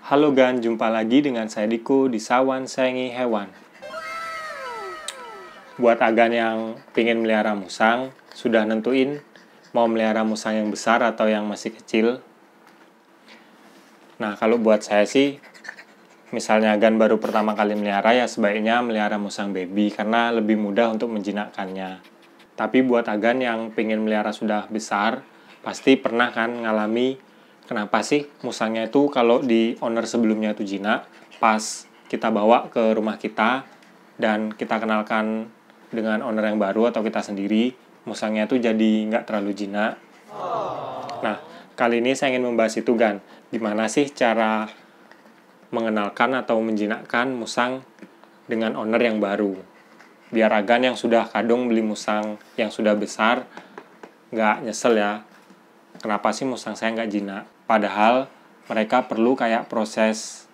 Halo Gan, jumpa lagi dengan saya Diko di Sawan Sayangi Hewan. Buat Agan yang pengen melihara musang, sudah nentuin mau melihara musang yang besar atau yang masih kecil? Nah, kalau buat saya sih, misalnya Agan baru pertama kali melihara, ya sebaiknya melihara musang baby karena lebih mudah untuk menjinakkannya. Tapi buat Agan yang pengen melihara sudah besar, pasti pernah kan ngalami kenapa sih musangnya itu kalau di owner sebelumnya itu jinak, pas kita bawa ke rumah kita dan kita kenalkan dengan owner yang baru atau kita sendiri, musangnya itu jadi nggak terlalu jinak. Nah, kali ini saya ingin membahas itu Gan, gimana sih cara mengenalkan atau menjinakkan musang dengan owner yang baru. Biar Agan yang sudah kadung beli musang yang sudah besar nggak nyesel ya, kenapa sih musang saya nggak jinak. Padahal mereka perlu kayak proses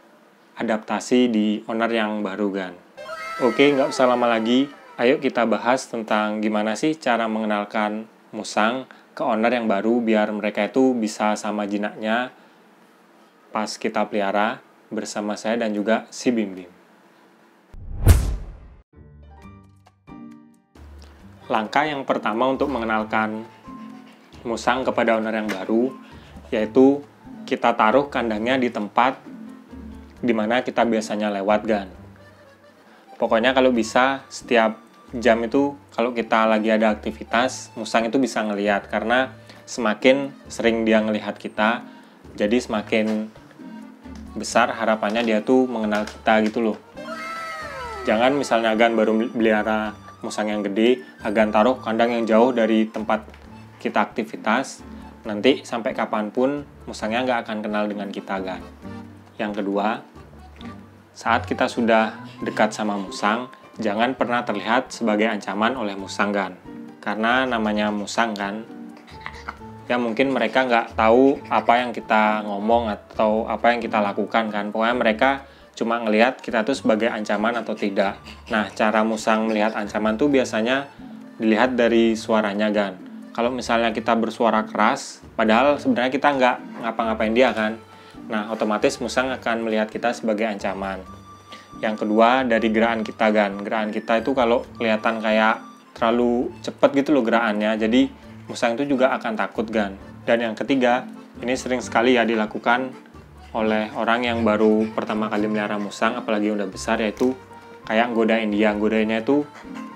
adaptasi di owner yang baru Gan. Oke, nggak usah lama lagi, ayo kita bahas tentang gimana sih cara mengenalkan musang ke owner yang baru biar mereka itu bisa sama jinaknya pas kita pelihara bersama saya dan juga si Bim Bim. Langkah yang pertama untuk mengenalkan musang kepada owner yang baru yaitu kita taruh kandangnya di tempat dimana kita biasanya lewat Gan. Pokoknya kalau bisa setiap jam itu kalau kita lagi ada aktivitas, musang itu bisa ngelihat karena semakin sering dia ngelihat kita, jadi semakin besar harapannya dia tuh mengenal kita gitu loh. Jangan misalnya Agan baru melihara musang yang gede, Agan taruh kandang yang jauh dari tempat kita aktivitas, nanti sampai kapanpun musangnya nggak akan kenal dengan kita Gan. Yang kedua, saat kita sudah dekat sama musang, jangan pernah terlihat sebagai ancaman oleh musang Gan. Karena namanya musang kan, ya mungkin mereka nggak tahu apa yang kita ngomong atau apa yang kita lakukan kan. Pokoknya mereka cuma ngelihat kita tuh sebagai ancaman atau tidak. Nah, cara musang melihat ancaman tuh biasanya dilihat dari suaranya Gan. Kalau misalnya kita bersuara keras, padahal sebenarnya kita nggak ngapa-ngapain dia kan. Nah, otomatis musang akan melihat kita sebagai ancaman. Yang kedua, dari gerakan kita Gan. Gerakan kita itu kalau kelihatan kayak terlalu cepat gitu loh gerakannya, jadi musang itu juga akan takut Gan. Dan yang ketiga, ini sering sekali ya dilakukan oleh orang yang baru pertama kali melihara musang, apalagi udah besar, yaitu kayak godain dia. Godainnya itu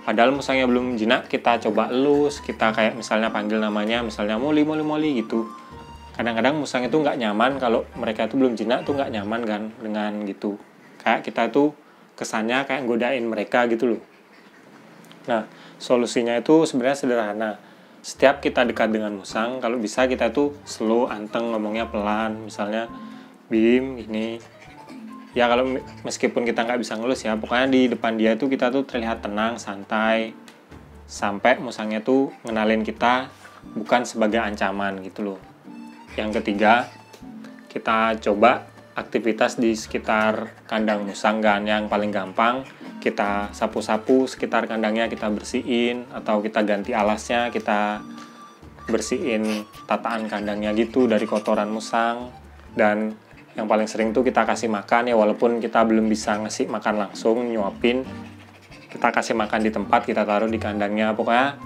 padahal musangnya belum jinak, kita coba elus, kita kayak misalnya panggil namanya, misalnya Moli, Moli, Moli gitu. Kadang-kadang musang itu nggak nyaman, kalau mereka itu belum jinak tuh nggak nyaman kan dengan gitu. Kayak kita tuh kesannya kayak godain mereka gitu loh. Nah, solusinya itu sebenarnya sederhana. Setiap kita dekat dengan musang, kalau bisa kita tuh slow, anteng, ngomongnya pelan. Misalnya, Bim, ini. Ya kalau meskipun kita nggak bisa ngelus ya, pokoknya di depan dia tuh kita tuh terlihat tenang, santai. Sampai musangnya tuh ngenalin kita bukan sebagai ancaman gitu loh. Yang ketiga, kita coba aktivitas di sekitar kandang musang Gan. Yang paling gampang, kita sapu-sapu sekitar kandangnya, kita bersihin, atau kita ganti alasnya, kita bersihin tataan kandangnya gitu dari kotoran musang. Dan yang paling sering tuh kita kasih makan ya, walaupun kita belum bisa ngasih makan langsung, nyuapin, kita kasih makan di tempat, kita taruh di kandangnya. Pokoknya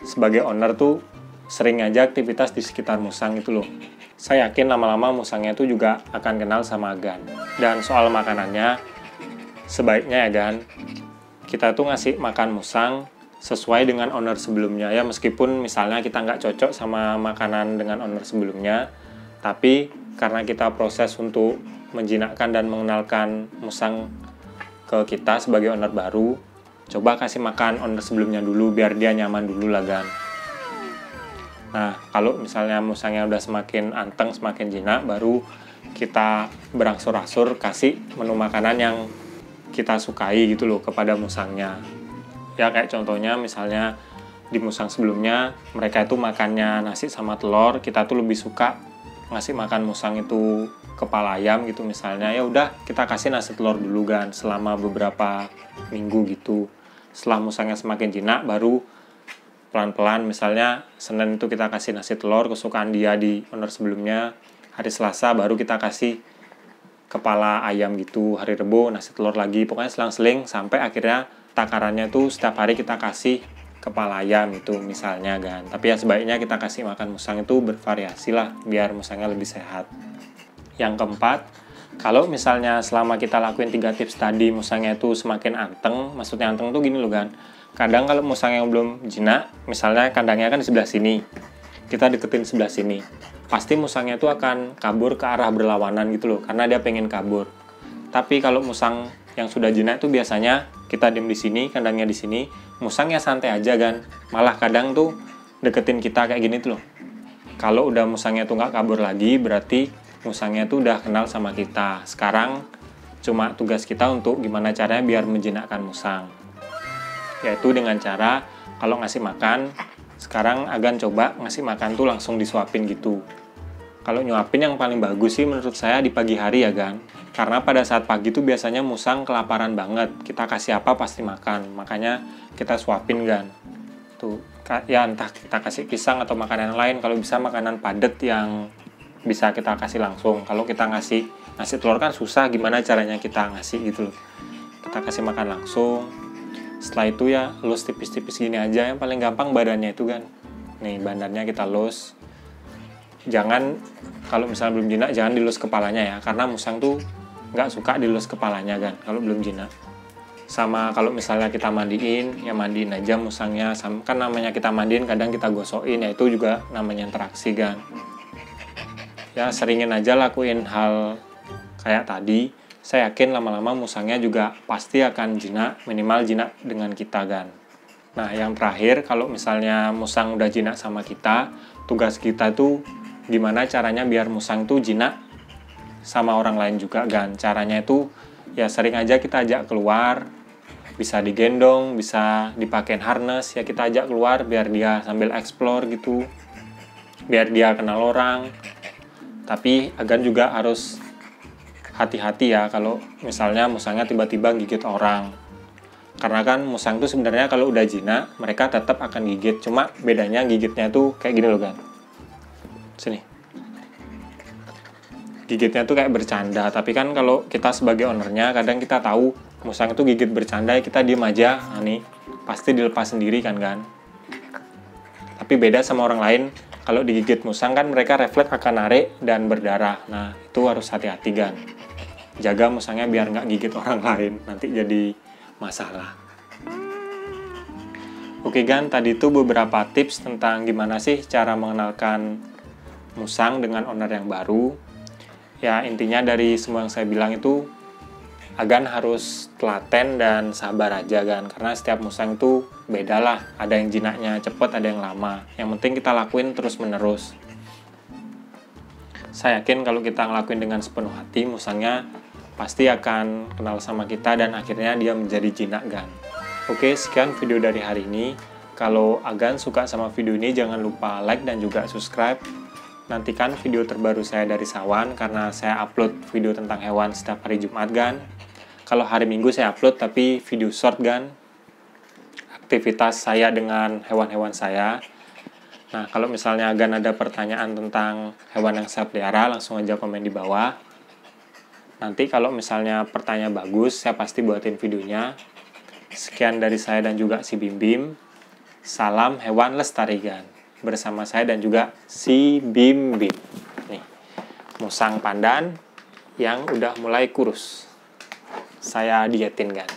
sebagai owner tuh sering aja aktivitas di sekitar musang itu loh. Saya yakin lama-lama musangnya itu juga akan kenal sama Gan. Dan soal makanannya, sebaiknya ya Gan, kita tuh ngasih makan musang sesuai dengan owner sebelumnya ya, meskipun misalnya kita nggak cocok sama makanan dengan owner sebelumnya, tapi karena kita proses untuk menjinakkan dan mengenalkan musang ke kita sebagai owner baru, coba kasih makan owner sebelumnya dulu biar dia nyaman dulu lah Gan. Nah, kalau misalnya musangnya udah semakin anteng, semakin jinak, baru kita berangsur-angsur kasih menu makanan yang kita sukai gitu loh kepada musangnya. Ya kayak contohnya misalnya di musang sebelumnya mereka itu makannya nasi sama telur, kita tuh lebih suka ngasih makan musang itu kepala ayam gitu misalnya. Ya udah kita kasih nasi telur dulu Gan selama beberapa minggu gitu. Setelah musangnya semakin jinak baru pelan-pelan, misalnya Senin itu kita kasih nasi telur kesukaan dia di owner sebelumnya, hari Selasa baru kita kasih kepala ayam gitu, hari Rebo nasi telur lagi, pokoknya selang-seling sampai akhirnya takarannya tuh setiap hari kita kasih kepala ayam itu misalnya kan. Tapi ya sebaiknya kita kasih makan musang itu bervariasi lah biar musangnya lebih sehat. Yang keempat, kalau misalnya selama kita lakuin 3 tips tadi musangnya itu semakin anteng, maksudnya anteng tuh gini loh kan. Kadang kalau musang yang belum jinak, misalnya kandangnya kan di sebelah sini, kita deketin sebelah sini, pasti musangnya itu akan kabur ke arah berlawanan gitu loh, karena dia pengen kabur. Tapi kalau musang yang sudah jinak itu biasanya kita diem di sini, kandangnya di sini, musangnya santai aja kan. Malah kadang tuh deketin kita kayak gini tuh loh. Kalau udah musangnya tuh nggak kabur lagi, berarti musangnya tuh udah kenal sama kita. Sekarang cuma tugas kita untuk gimana caranya biar menjinakkan musang. Yaitu dengan cara kalau ngasih makan, sekarang Agan coba ngasih makan tuh langsung disuapin gitu. Kalau nyuapin yang paling bagus sih menurut saya di pagi hari ya kan. Karena pada saat pagi tuh biasanya musang kelaparan banget. Kita kasih apa pasti makan. Makanya kita suapin kan. Tuh, ya entah kita kasih pisang atau makanan lain. Kalau bisa makanan padat yang bisa kita kasih langsung. Kalau kita ngasih nasi telur kan susah, gimana caranya kita ngasih gitu loh. Kita kasih makan langsung. Setelah itu ya lus tipis-tipis gini aja, yang paling gampang badannya itu kan. Nih badannya kita lus. Jangan, kalau misalnya belum jinak jangan dilus kepalanya ya, karena musang tuh nggak suka dilus kepalanya kan kalau belum jinak. Sama kalau misalnya kita mandiin, ya mandiin aja musangnya. Kan namanya kita mandiin kadang kita gosokin, ya itu juga namanya interaksi kan. Ya seringin aja lakuin hal kayak tadi. Saya yakin lama-lama musangnya juga pasti akan jinak, minimal jinak dengan kita kan. Nah yang terakhir, kalau misalnya musang udah jinak sama kita, tugas kita tuh gimana caranya biar musang tuh jinak sama orang lain juga kan. Caranya itu ya sering aja kita ajak keluar, bisa digendong, bisa dipakein harness, ya kita ajak keluar biar dia sambil explore gitu, biar dia kenal orang. Tapi Agan juga harus hati-hati ya kalau misalnya musangnya tiba-tiba gigit orang. Karena kan musang tuh sebenarnya kalau udah jinak, mereka tetap akan gigit. Cuma bedanya gigitnya tuh kayak gini loh kan. Sini. Gigitnya tuh kayak bercanda. Tapi kan kalau kita sebagai ownernya, kadang kita tahu musang itu gigit bercanda, ya kita diem aja. Nah nih, pasti dilepas sendiri kan. Tapi beda sama orang lain. Kalau digigit musang kan mereka refleks akan narik dan berdarah. Nah itu harus hati-hati kan. Jaga musangnya biar nggak gigit orang lain, nanti jadi masalah. Oke kan, tadi itu beberapa tips tentang gimana sih cara mengenalkan musang dengan owner yang baru. Ya intinya dari semua yang saya bilang itu, Agan harus telaten dan sabar aja kan, karena setiap musang itu beda lah. Ada yang jinaknya cepet, ada yang lama. Yang penting kita lakuin terus menerus. Saya yakin kalau kita ngelakuin dengan sepenuh hati, musangnya pasti akan kenal sama kita dan akhirnya dia menjadi jinak kan. Oke, sekian video dari hari ini. Kalau Agan suka sama video ini, jangan lupa like dan juga subscribe. Nantikan video terbaru saya dari Sawan, karena saya upload video tentang hewan setiap hari Jumat kan. Kalau hari Minggu saya upload tapi video short kan. Aktivitas saya dengan hewan-hewan saya. Nah, kalau misalnya Agan ada pertanyaan tentang hewan yang saya pelihara, langsung aja komen di bawah. Nanti kalau misalnya pertanyaan bagus, saya pasti buatin videonya. Sekian dari saya dan juga si Bim Bim. Salam hewan lestarikan. Bersama saya dan juga si Bim Bim. Nih, musang pandan yang udah mulai kurus. Saya dietin kan.